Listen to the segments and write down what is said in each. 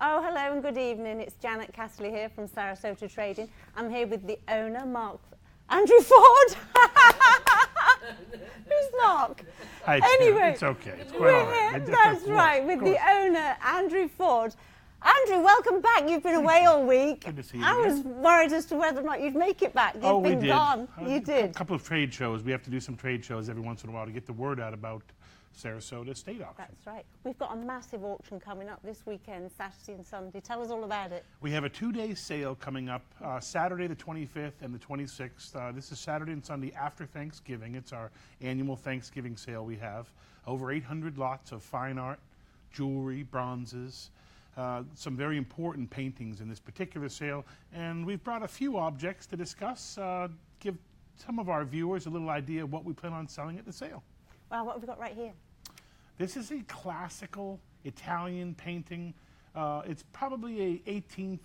Oh, hello and good evening. It's Janet CASSERLEY here from Sarasota Trading. I'm here with the owner, Andrew Ford. Who's Mark? Hi, Anyway, it's okay. It's quite all right. That's right, with the owner, Andrew Ford. Andrew, welcome back. You've been away all week. Good to see you I was again. worried as to whether or not you'd make it back. You've been gone. You did. A couple of trade shows. We have to do some trade shows every once in a while to get the word out about Sarasota Estate Auction. That's right. We've got a massive auction coming up this weekend, Saturday and Sunday. Tell us all about it. We have a 2-day sale coming up, Saturday the 25th and the 26th. This is Saturday and Sunday after Thanksgiving. It's our annual Thanksgiving sale we have. Over 800 lots of fine art, jewelry, bronzes, some very important paintings in this particular sale. And we've brought a few objects to discuss, give some of our viewers a little idea of what we plan on selling at the sale. Wow, what have we got right here? This is a classical Italian painting. It's probably a 18th,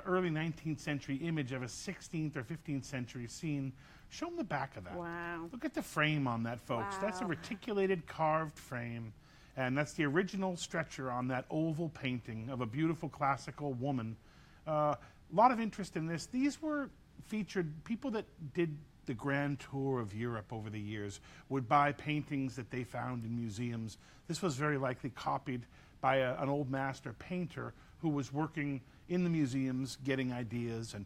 early 19th century image of a 16th or 15th century scene. Show them the back of that. Wow. Look at the frame on that, folks. Wow. That's a reticulated carved frame. And that's the original stretcher on that oval painting of a beautiful classical woman. A lot of interest in this. These were featured, people that did the grand tour of Europe over the years would buy paintings that they found in museums. This was very likely copied by an old master painter who was working in the museums getting ideas, and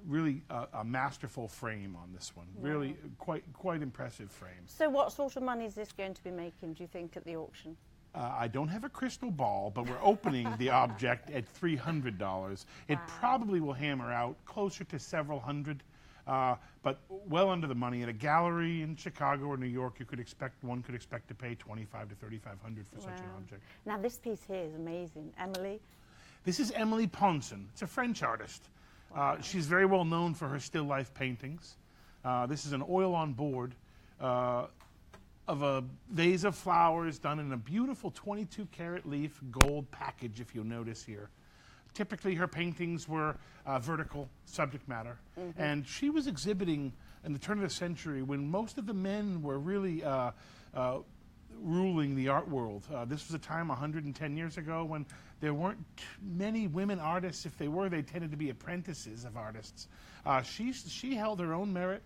really a masterful frame on this one. Wow. Really quite impressive frame. So what sort of money is this going to be making, do you think, at the auction? I don't have a crystal ball, but we're opening the object at $300. It probably will hammer out closer to several hundred. But well under the money. At a gallery in Chicago or New York, one could expect to pay $2,500 to $3,500 for such an object. Now this piece here is amazing. Emily? This is Emily Ponson. It's a French artist. Wow. She's very well known for her still life paintings. This is an oil on board of a vase of flowers done in a beautiful 22 karat leaf gold package, if you'll notice here. Typically, her paintings were vertical subject matter. Mm-hmm. And she was exhibiting in the turn of the century when most of the men were really ruling the art world. This was a time 110 years ago when there weren't many women artists. If they were, they tended to be apprentices of artists. She held her own merit.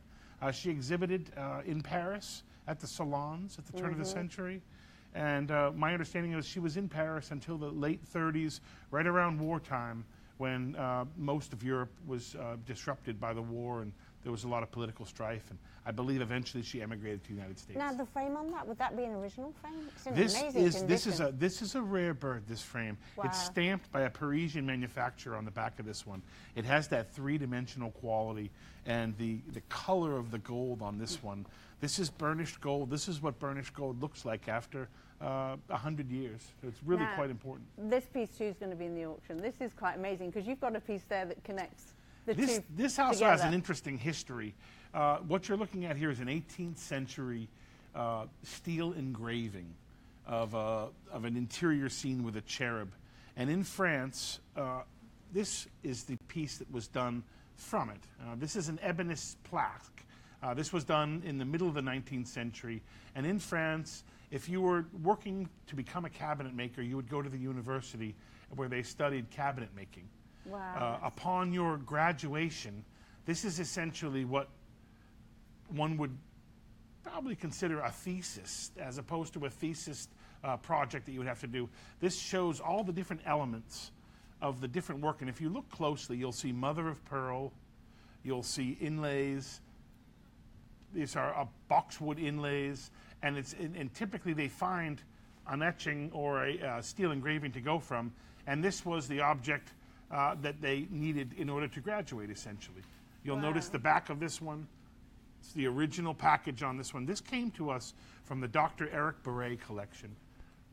She exhibited in Paris at the salons at the turn of the century. And my understanding is she was in Paris until the late 30s, right around wartime, when most of Europe was disrupted by the war and there was a lot of political strife. And I believe eventually she emigrated to the United States. Now the frame on that, would that be an original frame? It's in amazing condition. This is a rare bird, this frame. Wow. It's stamped by a Parisian manufacturer on the back of this one. It has that three-dimensional quality and the color of the gold on this one. This is burnished gold. This is what burnished gold looks like after 100 years. So it's really quite important. This piece too is going to be in the auction. This is quite amazing because you've got a piece there that connects the two This also together. has an interesting history. What you're looking at here is an 18th century steel engraving of an interior scene with a cherub. And in France, this is the piece that was done from it. This is an ebonist plaque. This was done in the middle of the 19th century. And in France, if you were working to become a cabinet maker, you would go to the university where they studied cabinet making. Wow. Upon your graduation, this is essentially what one would probably consider a thesis, as opposed to a thesis project that you would have to do. This shows all the different elements of the different work. And if you look closely, you'll see mother of pearl, you'll see inlays. These are boxwood inlays, and typically they find an etching or a steel engraving to go from, and this was the object that they needed in order to graduate, essentially. You'll notice the back of this one. It's the original package on this one. This came to us from the Dr. Eric Beret collection.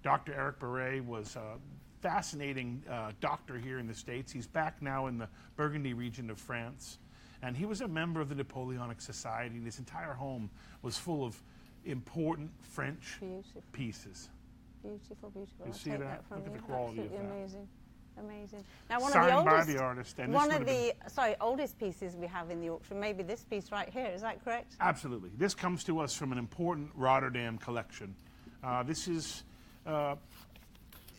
Dr. Eric Beret was a fascinating doctor here in the States. He's back now in the Burgundy region of France. And he was a member of the Napoleonic Society, and his entire home was full of important French pieces. Beautiful, beautiful. You see that? Look at the quality of that. Amazing, amazing. Now, one Signed of the oldest, by the artist. And one of the oldest pieces we have in the auction, maybe this piece right here. Is that correct? Absolutely. This comes to us from an important Rotterdam collection. This is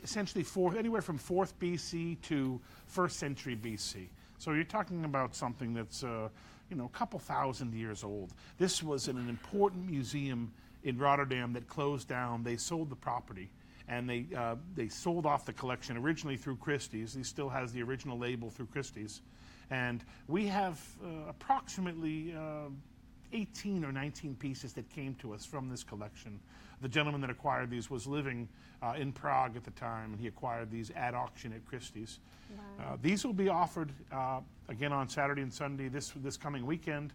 essentially anywhere from 4th BC to 1st century BC. So you're talking about something that's a couple thousand years old. This was an important museum in Rotterdam that closed down. They sold the property, and they sold off the collection originally through Christie's. He still has the original label through Christie's. And we have approximately 18 or 19 pieces that came to us from this collection. The gentleman that acquired these was living in Prague at the time, and he acquired these at auction at Christie's. Wow. These will be offered again on Saturday and Sunday this coming weekend,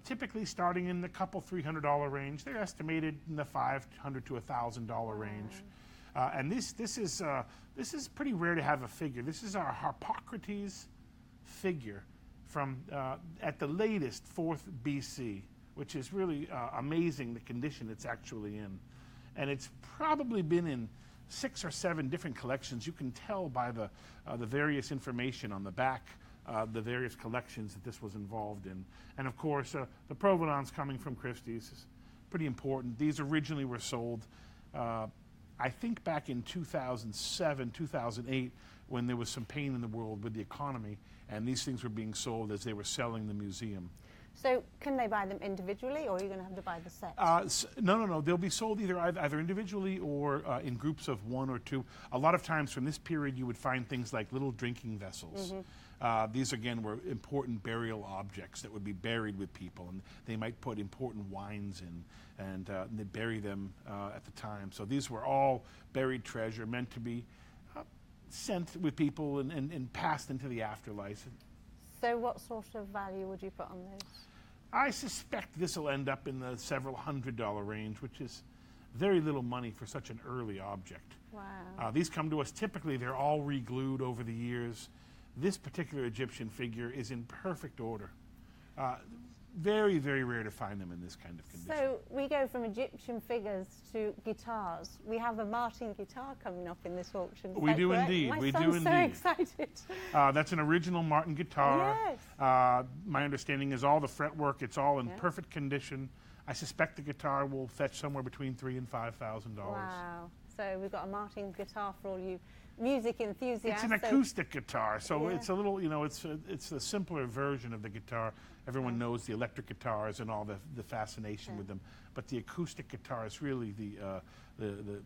typically starting in the couple $300 range. They're estimated in the $500 to $1,000 range. And this is pretty rare to have a figure. This is our Harpocrates figure from at the latest 4th BC, which is really amazing the condition it's actually in. And it's probably been in 6 or 7 different collections. You can tell by the various information on the back, the various collections that this was involved in. And of course, the provenance coming from Christie's is pretty important. These originally were sold, I think back in 2007, 2008, when there was some pain in the world with the economy, and these things were being sold as they were selling the museum. So can they buy them individually, or are you going to have to buy the set? No. They'll be sold either individually or in groups of 1 or 2. A lot of times from this period, you would find things like little drinking vessels. These, again, were important burial objects that would be buried with people, and they might put important wines in, and they'd bury them at the time. So these were all buried treasure meant to be sent with people and passed into the afterlife. So what sort of value would you put on those? I suspect this will end up in the several $100 range, which is very little money for such an early object. Wow. These come to us, typically they're all re-glued over the years. This particular Egyptian figure is in perfect order. Very, very rare to find them in this kind of condition. So we go from Egyptian figures to guitars. We have a Martin guitar coming up in this auction. We do correct? indeed. My We do son's so indeed. excited. That's an original Martin guitar. Yes. My understanding is all the fretwork, it's all in Yeah. perfect condition. I suspect the guitar will fetch somewhere between $3,000 and $5,000. Wow. So we've got a Martin guitar for all you music enthusiasts. It's an acoustic guitar, so Yeah. it's a little, it's a simpler version of the guitar. Everyone knows the electric guitars and all the fascination with them, but the acoustic guitar is really the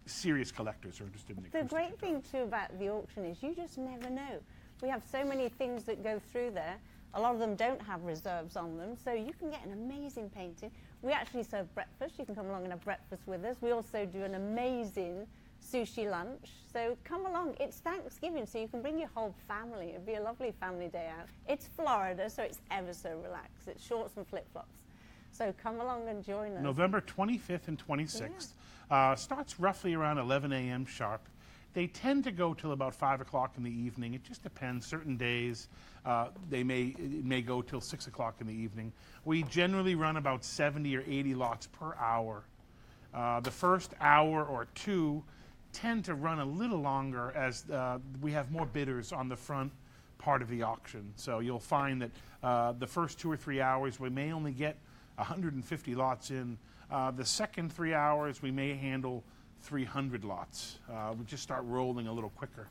serious collectors are interested in the The acoustic great guitar. thing too about the auction is you just never know. We have so many things that go through there. A lot of them don't have reserves on them, so you can get an amazing painting. We actually serve breakfast. You can come along and have breakfast with us. We also do an amazing sushi lunch. So come along. It's Thanksgiving, so you can bring your whole family. It'd be a lovely family day out. It's Florida, so it's ever so relaxed. It's shorts and flip-flops. So come along and join us. November 25th and 26th. Starts roughly around 11 a.m. sharp. They tend to go till about 5 o'clock in the evening. It just depends. Certain days it may go till 6 o'clock in the evening. We generally run about 70 or 80 lots per hour. The first hour or two tend to run a little longer as we have more bidders on the front part of the auction. So you'll find that the first 2 or 3 hours we may only get 150 lots in. The second 3 hours we may handle 300 lots. We just start rolling a little quicker.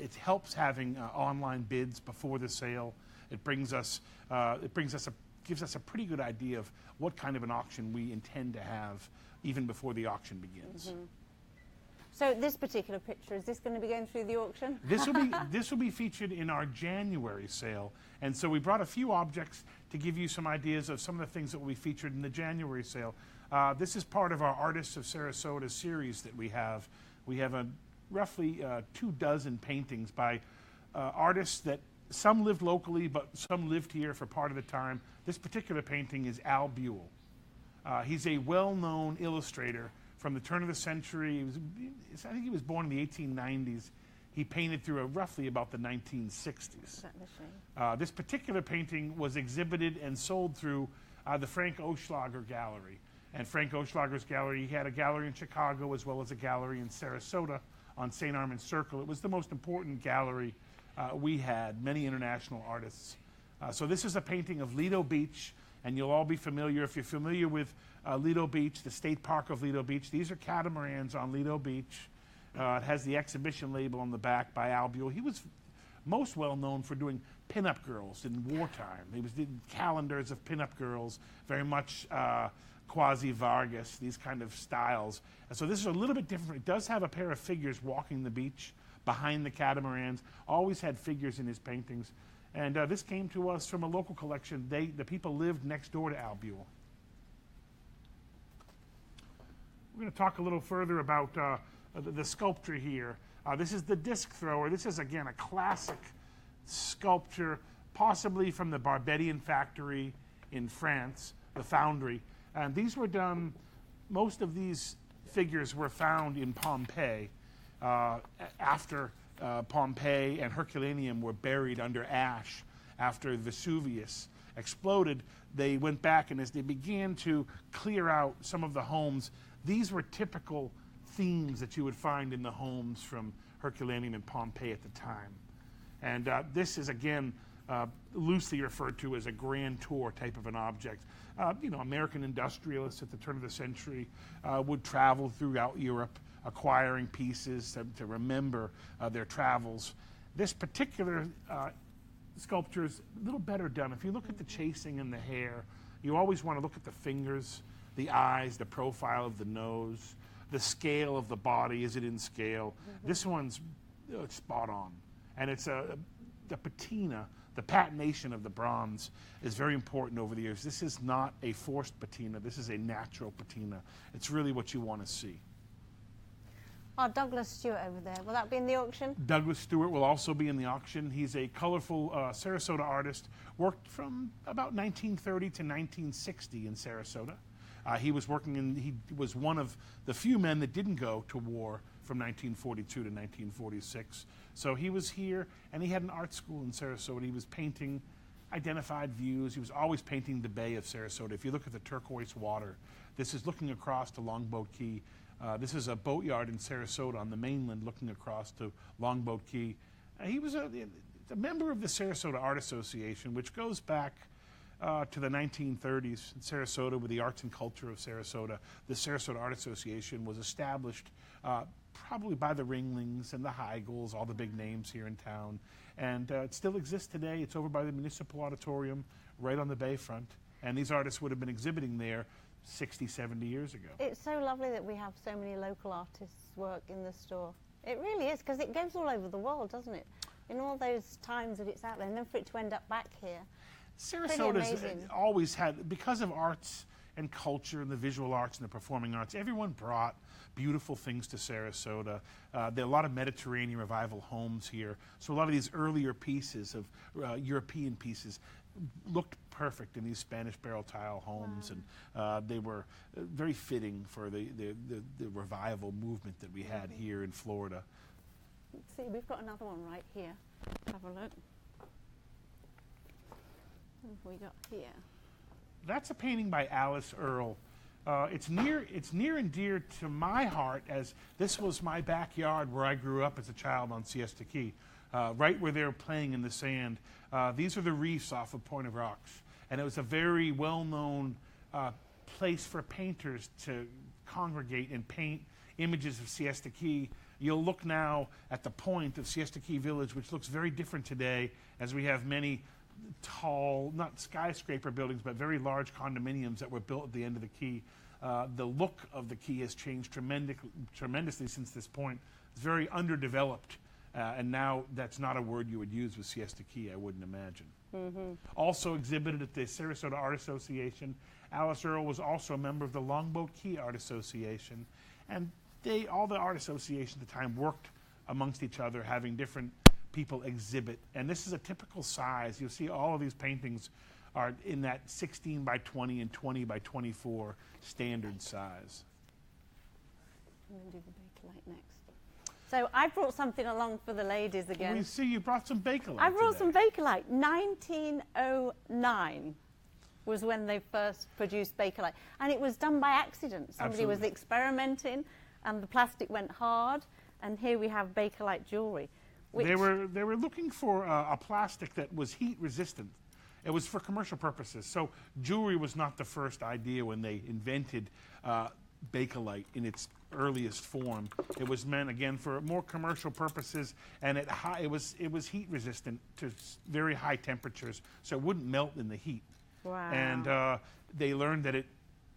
It helps having online bids before the sale. It gives us a pretty good idea of what kind of an auction we intend to have even before the auction begins. Mm-hmm. So this particular picture, is this going to be going through the auction? This will be featured in our January sale, and so we brought a few objects to give you some ideas of some of the things that will be featured in the January sale. This is part of our Artists of Sarasota series that we have. We have roughly 24 paintings by artists that some lived locally, but some lived here for part of the time. This particular painting is Al Buell. He's a well-known illustrator from the turn of the century. I think he was born in the 1890s. He painted through roughly about the 1960s. This particular painting was exhibited and sold through the Frank Oschlager Gallery. And Frank Oschlager's gallery, he had a gallery in Chicago as well as a gallery in Sarasota on St. Armand's Circle. It was the most important gallery we had, many international artists. So this is a painting of Lido Beach, And you'll all be familiar, if you're familiar with Lido Beach, the state park of Lido Beach. These are catamarans on Lido Beach. It has the exhibition label on the back by Albiol. He was most well known for doing pinup girls in wartime. He was doing calendars of pinup girls, very much quasi-Vargas, these kind of styles. And so this is a little bit different. It does have a pair of figures walking the beach behind the catamarans. Always had figures in his paintings. And this came to us from a local collection. The people lived next door to Albiol. We're going to talk a little further about the sculpture here. This is the disc thrower. This is, again, a classic sculpture, possibly from the Barbedian factory in France, the foundry. And these were done, most of these figures were found in Pompeii after Pompeii and Herculaneum were buried under ash after Vesuvius exploded. They went back, and as they began to clear out some of the homes, these were typical themes that you would find in the homes from Herculaneum and Pompeii at the time. And this is, again, loosely referred to as a grand tour type of an object. American industrialists at the turn of the century would travel throughout Europe, acquiring pieces to remember their travels. This particular sculpture is a little better done. If you look at the chasing and the hair, you always want to look at the fingers, the eyes, the profile of the nose, the scale of the body. Is it in scale? Mm-hmm. This one's spot on. And it's the patina, the patination of the bronze is very important over the years. This is not a forced patina. This is a natural patina. It's really what you want to see. Oh, Douglas Stewart over there. Will that be in the auction? Douglas Stewart will also be in the auction. He's a colorful Sarasota artist, worked from about 1930 to 1960 in Sarasota. He was one of the few men that didn't go to war from 1942 to 1946. So he was here, and he had an art school in Sarasota. He was painting identified views. He was always painting the Bay of Sarasota. If you look at the turquoise water, this is looking across to Longboat Key. This is a boatyard in Sarasota on the mainland looking across to Longboat Key. He was a member of the Sarasota Art Association, which goes back to the 1930s in Sarasota with the arts and culture of Sarasota. The Sarasota Art Association was established probably by the Ringlings and the Heigls, all the big names here in town. And it still exists today. It's over by the Municipal Auditorium right on the bayfront. And these artists would have been exhibiting there 60, 70 years ago. It's so lovely that we have so many local artists' work in the store. It really is, because it goes all over the world, doesn't it? In all those times that it's out there, and then for it to end up back here. Sarasota's always had, because of arts and culture and the visual arts and the performing arts, everyone brought beautiful things to Sarasota. There are a lot of Mediterranean revival homes here. So a lot of these earlier pieces of European pieces looked perfect in these Spanish barrel tile homes. Wow. And they were very fitting for the revival movement that we had here in Florida. Let's see, we've got another one right here. Have a look. What have we got here? That's a painting by Alice Earle. It's near and dear to my heart, as this was my backyard where I grew up as a child on Siesta Key, right where they were playing in the sand. These are the reefs off of Point of Rocks, and it was a very well-known place for painters to congregate and paint images of Siesta Key. You'll look now at the point of Siesta Key Village, which looks very different today, as we have many tall, not skyscraper buildings, but very large condominiums that were built at the end of the quay. The look of the quay has changed tremendously since this point. It's very underdeveloped, and now that's not a word you would use with Siesta Key, I wouldn't imagine. Mm-hmm. Also exhibited at the Sarasota Art Association, Alice Earle was also a member of the Longboat Key Art Association, and all the art associations at the time worked amongst each other, having different people exhibit. And this is a typical size. You'll see all of these paintings are in that 16 by 20 and 20 by 24 standard size. I'm going to do the Bakelite next. So I brought something along for the ladies again. We see you brought some Bakelite. I brought some Bakelite. 1909 was when they first produced Bakelite. And it was done by accident. Somebody was experimenting and the plastic went hard. And here we have Bakelite jewelry. They were looking for a plastic that was heat resistant. It was for commercial purposes. So jewelry was not the first idea when they invented Bakelite in its earliest form. It was meant, again, for more commercial purposes, and it was heat resistant to very high temperatures, so it wouldn't melt in the heat. Wow. And they learned that it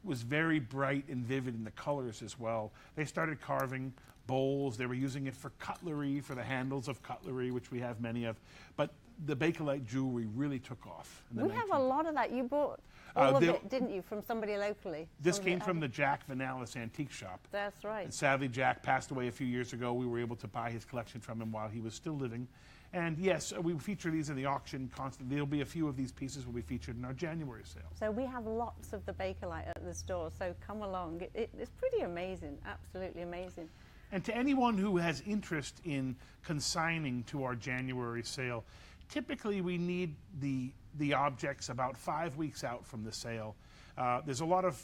was very bright and vivid in the colors as well. They started carving bowls. They were using it for cutlery, for the handles of cutlery, which we have many of. But the Bakelite jewelry really took off. We have a lot of that. You bought all of it, didn't you, from somebody locally? This came from the Jack Vanalis Antique Shop. That's right. And sadly, Jack passed away a few years ago. We were able to buy his collection from him while he was still living. And yes, we feature these in the auction constantly. There'll be a few of these pieces will be featured in our January sale. So we have lots of the Bakelite at the store, so come along. It's pretty amazing, absolutely amazing. And to anyone who has interest in consigning to our January sale, typically we need the objects about 5 weeks out from the sale. There's a lot of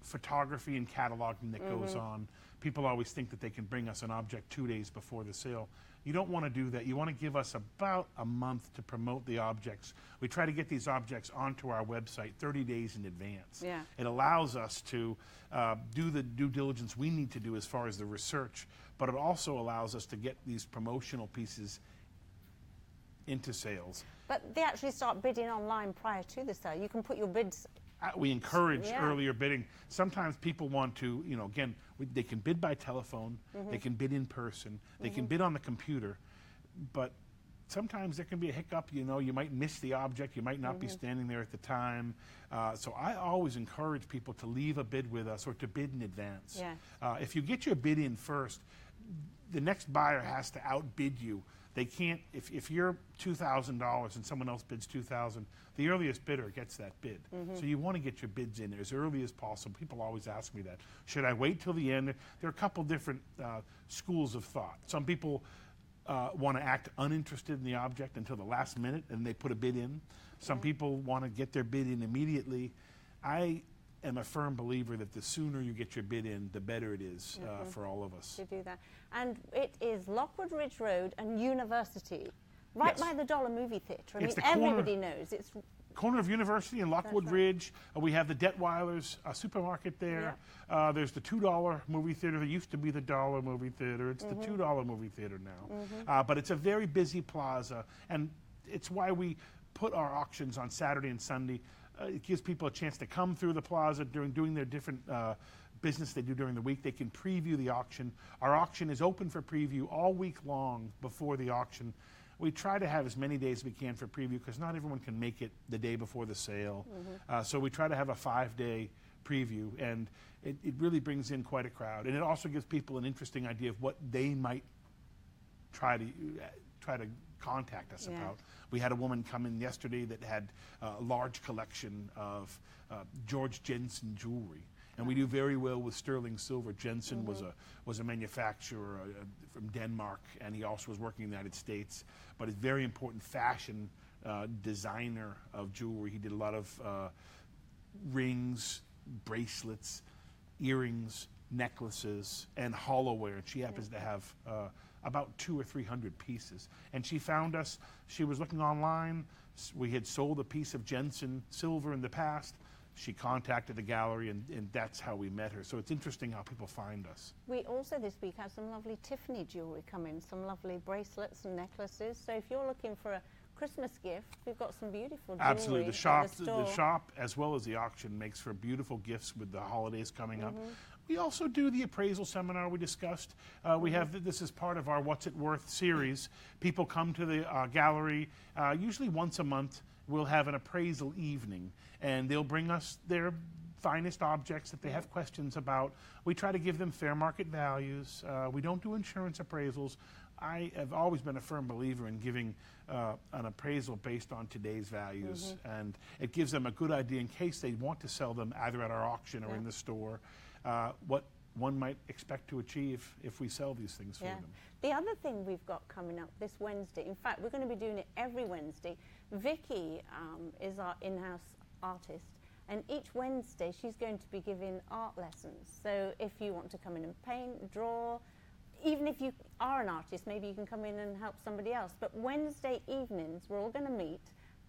photography and cataloging that goes on. People always think that they can bring us an object 2 days before the sale. You don't want to do that. You want to give us about a month to promote the objects. We try to get these objects onto our website 30 days in advance. Yeah. It allows us to do the due diligence we need to do as far as the research, but it also allows us to get these promotional pieces into sales. But they actually start bidding online prior to the sale. You can put your bids. We encourage earlier bidding. Sometimes people want to, again, they can bid by telephone, they can bid in person, they can bid on the computer, but sometimes there can be a hiccup. You might miss the object, you might not be standing there at the time. So I always encourage people to leave a bid with us or to bid in advance. Yeah. If you get your bid in first, the next buyer has to outbid you. They can't, if you're $2,000 and someone else bids $2,000, the earliest bidder gets that bid. So you want to get your bids in as early as possible. People always ask me that. Should I wait till the end? There are a couple different schools of thought. Some people want to act uninterested in the object until the last minute and they put a bid in. Some people want to get their bid in immediately. I am a firm believer that the sooner you get your bid in, the better it is for all of us. To do that. And it is Lockwood Ridge Road and University, right by the Dollar Movie Theatre. I mean, everybody knows. It's corner of University and Lockwood Ridge. We have the Detweiler's supermarket there. Yeah. There's the $2 movie theater. There used to be the $1 movie theater. It's the $2 movie theater now. But it's a very busy plaza, and it's why we put our auctions on Saturday and Sunday. It gives people a chance to come through the plaza doing their different business they do during the week. They can preview the auction. Our auction is open for preview all week long before the auction. We try to have as many days as we can for preview because not everyone can make it the day before the sale. So we try to have a 5-day preview, and it really brings in quite a crowd. And it also gives people an interesting idea of what they might try to contact us about. We had a woman come in yesterday that had a large collection of George Jensen jewelry. And we do very well with sterling silver. Jensen was a manufacturer from Denmark, and he also was working in the United States. But a very important fashion designer of jewelry. He did a lot of rings, bracelets, earrings, necklaces, and hollowware. And she happens to have about 200 or 300 pieces. And she found us. She was looking online. We had sold a piece of Jensen silver in the past. She contacted the gallery, and that's how we met her. So it's interesting how people find us. We also this week had some lovely Tiffany jewelry come in, some lovely bracelets and necklaces. So if you're looking for a Christmas gift, we've got some beautiful jewelry. Absolutely. The shop, as well as the auction, makes for beautiful gifts with the holidays coming up. We also do the appraisal seminar we discussed. We have this is part of our What's It Worth series. People come to the gallery usually once a month. We'll have an appraisal evening, and they'll bring us their finest objects that they have questions about. We try to give them fair market values. We don't do insurance appraisals. I have always been a firm believer in giving an appraisal based on today's values, and it gives them a good idea in case they want to sell them either at our auction or in the store, what one might expect to achieve if we sell these things for them. The other thing we've got coming up this Wednesday, in fact, we're going to be doing it every Wednesday. Vicky is our in-house artist, and each Wednesday she's going to be giving art lessons. So if you want to come in and paint, draw, even if you are an artist, maybe you can come in and help somebody else. But Wednesday evenings, we're all going to meet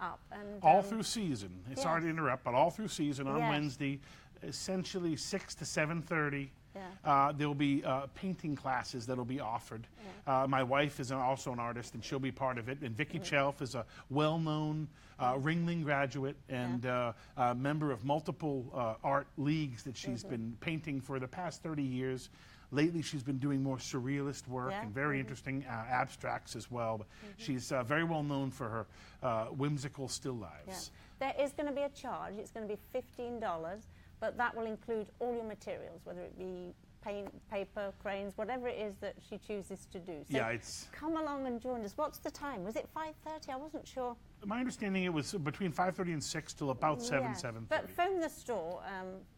up. And all through season. It's hard to yes. interrupt, but all through season on Yes. Wednesday, essentially 6 to 7:30. Yeah. There'll be painting classes that'll be offered. My wife is also an artist, and she'll be part of it. And Vicki Chelf is a well-known Ringling graduate and a member of multiple art leagues that she's been painting for the past 30 years. Lately, she's been doing more surrealist work and very interesting abstracts as well. But she's very well known for her whimsical still lives. Yeah. There is going to be a charge. It's going to be $15, but that will include all your materials, whether it be paint, paper, crayons, whatever it is that she chooses to do. So come along and join us. What's the time? Was it 5:30? I wasn't sure. My understanding, it was between 5:30 and 6 till about 7:30. But phone the store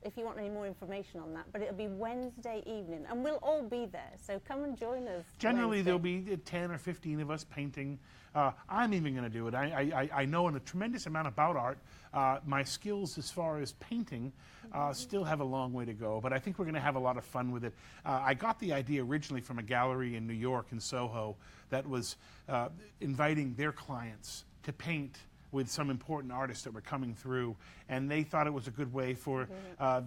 if you want any more information on that. But it'll be Wednesday evening, and we'll all be there. So come and join us. Generally, there'll be 10 or 15 of us painting. I'm even going to do it. I know a tremendous amount about art. My skills as far as painting still have a long way to go, but I think we're going to have a lot of fun with it. I got the idea originally from a gallery in New York, in Soho, that was inviting their clients to paint with some important artists that were coming through, and they thought it was a good way for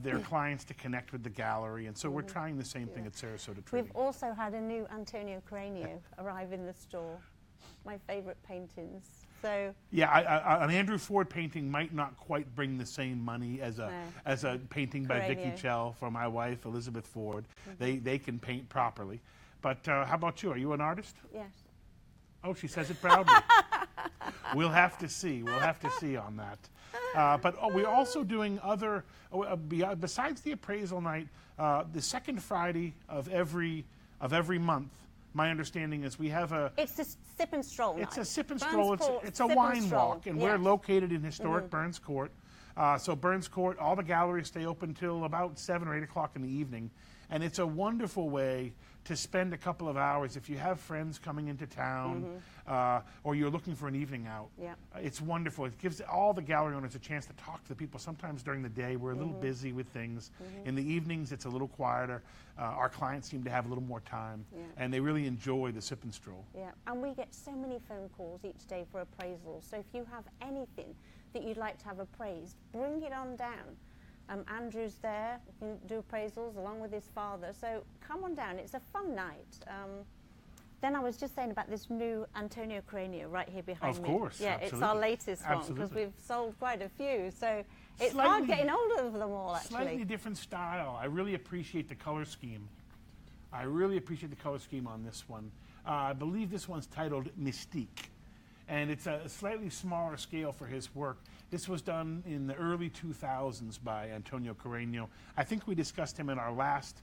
their clients to connect with the gallery, and so we're trying the same thing at Sarasota Trading. We've also had a new Antonio Carreño arrive in the store. My favorite paintings. So yeah, an Andrew Ford painting might not quite bring the same money as a painting by Vicki Chelf or my wife Elizabeth Ford. They can paint properly. But how about you? Are you an artist? Yes. Oh, she says it proudly. We'll have to see. We'll have to see on that. But we're also doing other, besides the appraisal night, the second Friday of every month. My understanding is we have a... It's a sip and stroll night. It's a sip and stroll. It's a wine walk. And we're located in historic Burns Court. So Burns Court, all the galleries stay open till about 7 or 8 o'clock in the evening. And it's a wonderful way to spend a couple of hours if you have friends coming into town or you're looking for an evening out. It's wonderful. It gives all the gallery owners a chance to talk to the people. Sometimes during the day we're a little busy with things. In the evenings it's a little quieter. Our clients seem to have a little more time and they really enjoy the sip and stroll. Yeah, and we get so many phone calls each day for appraisals. So if you have anything that you'd like to have appraised, bring it on down. Andrew's there, we can do appraisals along with his father. So come on down, it's a fun night. Then I was just saying about this new Antonio Carreño right here behind me. Of course, yeah, absolutely. It's our latest one because we've sold quite a few. So it's hard getting hold of them all, actually. Slightly different style. I really appreciate the color scheme. I really appreciate the color scheme on this one. I believe this one's titled Mystique, and it's a slightly smaller scale for his work. This was done in the early 2000s by Antonio Carreño. I think we discussed him in our last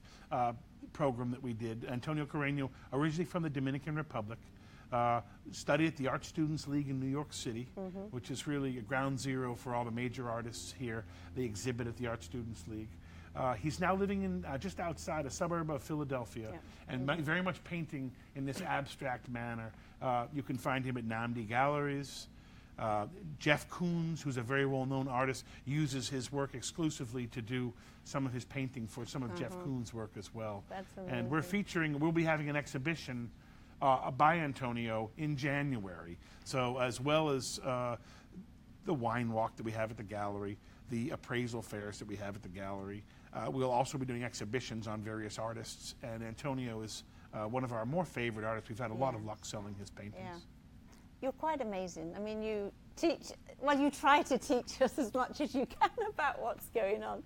program that we did. Antonio Carreño, originally from the Dominican Republic, studied at the Art Students League in New York City, which is really a ground zero for all the major artists here. They exhibit at the Art Students League. He's now living in just outside a suburb of Philadelphia and very much painting in this abstract manner. You can find him at Namdi Galleries. Jeff Koons, who's a very well-known artist, uses his work exclusively to do some of his painting for some of Jeff Koons' work as well. That's amazing. And we'll be having an exhibition by Antonio in January. So as well as the wine walk that we have at the gallery, the appraisal fairs that we have at the gallery, we'll also be doing exhibitions on various artists. And Antonio is one of our more favorite artists. We've had a lot of luck selling his paintings. Yeah. You're quite amazing. I mean, you teach, well, you try to teach us as much as you can about what's going on.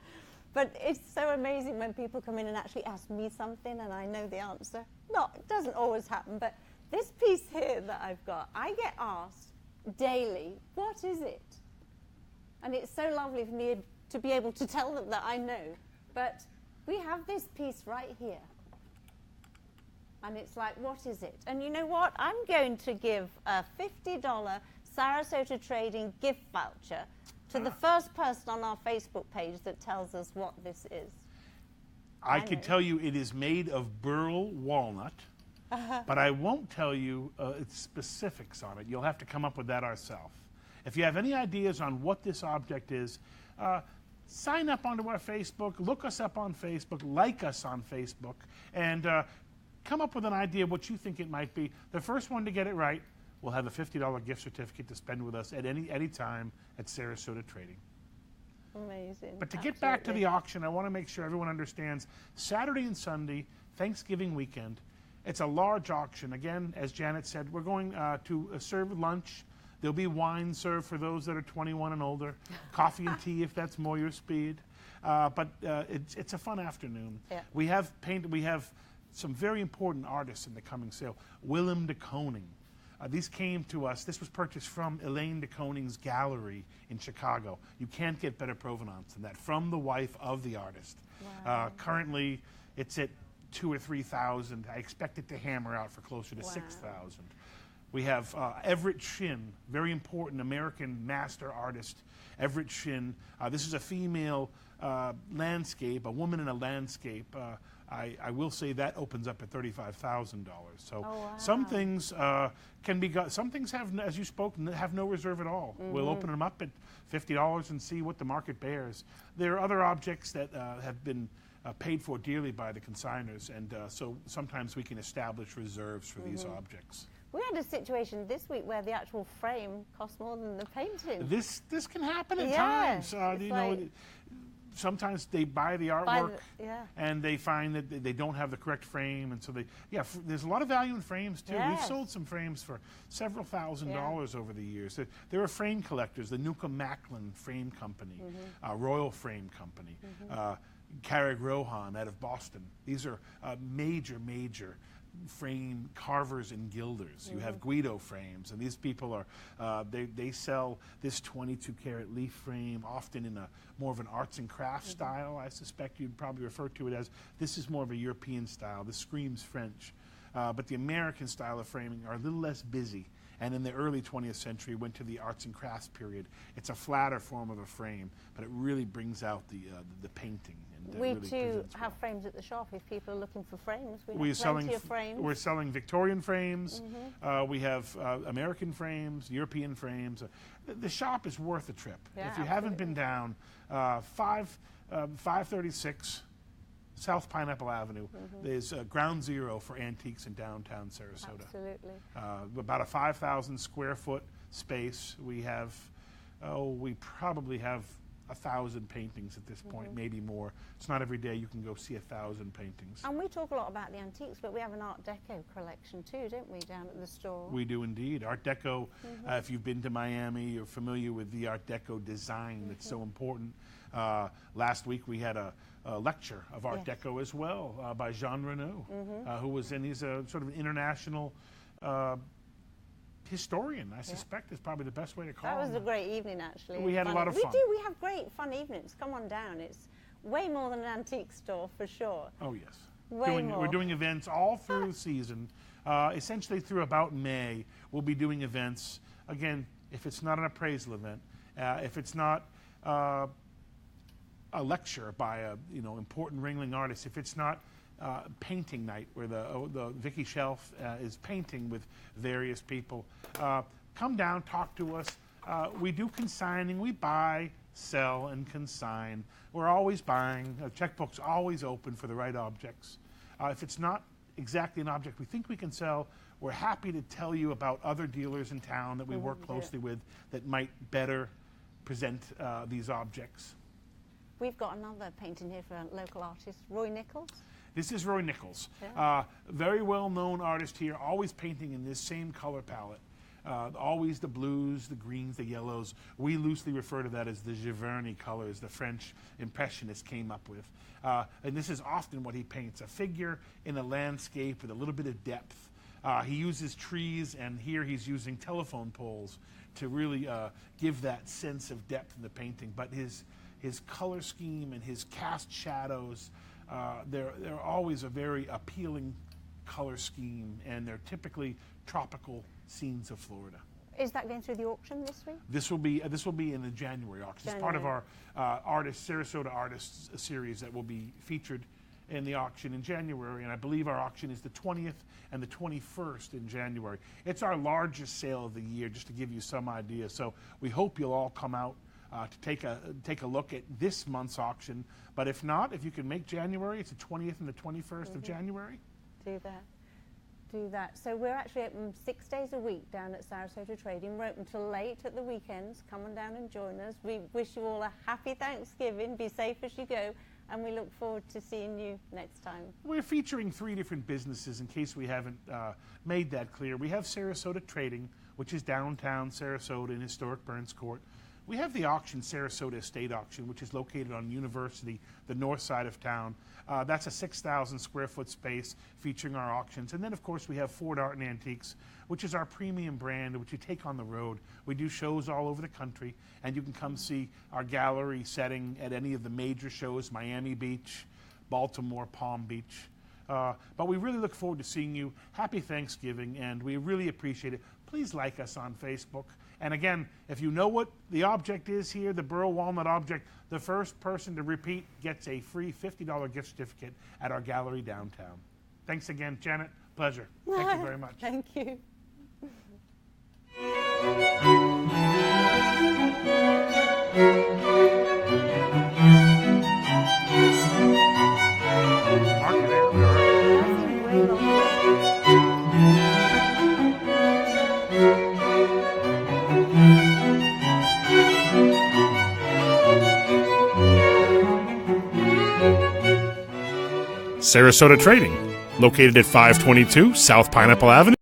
But it's so amazing when people come in and actually ask me something and I know the answer. No, it doesn't always happen, but this piece here that I've got, I get asked daily, what is it? And it's so lovely for me to be able to tell them that I know. But we have this piece right here. And it's like, what is it? And you know what? I'm going to give a $50 Sarasota Trading gift voucher to the first person on our Facebook page that tells us what this is. I could tell you it is made of burl walnut, but I won't tell you its specifics on it. You'll have to come up with that ourselves. If you have any ideas on what this object is, sign up onto our Facebook, look us up on Facebook, like us on Facebook, and come up with an idea of what you think it might be. The first one to get it right will have a $50 gift certificate to spend with us at any time at Sarasota Trading. Amazing. But to get back to the auction, I want to make sure everyone understands Saturday and Sunday, Thanksgiving weekend, it's a large auction. Again, as Janet said, we're going to serve lunch. There'll be wine served for those that are 21 and older, coffee and tea if that's more your speed. But it's a fun afternoon. Yeah. We have some very important artists in the coming sale. Willem de Koning. These came to us. This was purchased from Elaine de Koning's gallery in Chicago. You can't get better provenance than that. From the wife of the artist. Wow. Currently, it's at 2,000 or 3,000. I expect it to hammer out for closer to 6,000. We have Everett Shin, very important American master artist. Everett Shin. This is a female landscape, a woman in a landscape. I will say that opens up at $35,000. So some things can be got. Some things have, as you spoke, have no reserve at all. We'll open them up at $50 and see what the market bears. There are other objects that have been paid for dearly by the consigners, and so sometimes we can establish reserves for these objects. We had a situation this week where the actual frame cost more than the painting. This can happen at times. You know, sometimes they buy the artwork and they find that they don't have the correct frame, and so there's a lot of value in frames too. We've sold some frames for several $1,000s over the years. There are frame collectors, the Newcomb Macklin Frame Company, Royal Frame Company, Carrig Rohan out of Boston. These are major frame carvers and gilders. You have Guido frames, and these people are they sell this 22 karat leaf frame often in a more of an arts and crafts style. I suspect you'd probably refer to it as, this is more of a European style. This screams French, but the American style of framing are a little less busy, and in the early 20th century went to the arts and crafts period. It's a flatter form of a frame, but it really brings out the painting. We too have frames at the shop if people are looking for frames. We're selling Victorian frames. We have American frames, European frames. The shop is worth a trip. If you haven't been down, 536 South Pineapple Avenue, there's ground zero for antiques in downtown Sarasota. Absolutely. About a 5,000 square foot space. We have, we probably have 1,000 paintings at this point, maybe more. It's not every day you can go see 1,000 paintings. And we talk a lot about the antiques, but we have an Art Deco collection too, don't we, down at the store? We do indeed. Art Deco, if you've been to Miami, you're familiar with the Art Deco design that's so important. Last week we had a lecture of Art Deco as well by Jean Renaud, who was in, he's a sort of international historian, I suspect is probably the best way to call it. That was a great evening, actually. We had a lot of fun. We have great fun evenings. Come on down. It's way more than an antique store, for sure. Oh, yes. More. We're doing events all through the season. Essentially through about May, we'll be doing events. Again, if it's not an appraisal event, if it's not a lecture by a important Ringling artist, if it's not painting night where the Vicky Shelf is painting with various people, come down, talk to us. We do consigning. We buy, sell, and consign. We're always buying. Checkbook's always open for the right objects. If it's not exactly an object we think we can sell, we're happy to tell you about other dealers in town that we work closely with that might better present these objects. We've got another painting here for a local artist, Roy Nichols. This is Roy Nichols, Yeah. very well-known artist here, always painting in this same color palette. Always the blues, the greens, the yellows. We loosely refer to that as the Giverny colors the French Impressionists came up with. And this is often what he paints, a figure in a landscape with a little bit of depth. He uses trees, and here he's using telephone poles to really give that sense of depth in the painting. But his color scheme and his cast shadows, they're always a very appealing color scheme, and they're typically tropical scenes of Florida. Is that going through the auction this week? This will be in the January auction. It's part of our Sarasota Artists series that will be featured in the auction in January, and I believe our auction is the 20th and the 21st in January. It's our largest sale of the year, just to give you some idea. So we hope you'll all come out to take a look at this month's auction. But if not, if you can make January, it's the 20th and the 21st of January. Do that. do that. So we're actually open 6 days a week down at Sarasota Trading. We're open till late at the weekends. Come on down and join us. We wish you all a happy Thanksgiving. Be safe as you go. And we look forward to seeing you next time. We're featuring 3 different businesses in case we haven't made that clear. We have Sarasota Trading, which is downtown Sarasota in historic Burns Court. We have the auction, Sarasota Estate Auction, which is located on University, the north side of town. That's a 6,000 square foot space featuring our auctions. And then, of course, we have Ford Art and Antiques, which is our premium brand, which you take on the road. We do shows all over the country, and you can come see our gallery setting at any of the major shows, Miami Beach, Baltimore, Palm Beach. But we really look forward to seeing you. Happy Thanksgiving, and we really appreciate it. Please like us on Facebook. And again, if you know what the object is here, the Burl Walnut object, the first person to repeat gets a free $50 gift certificate at our gallery downtown. Thanks again, Janet. Pleasure. Thank you very much. Thank you. Mark it there. That's been way long. Sarasota Trading, located at 522 South Pineapple Avenue.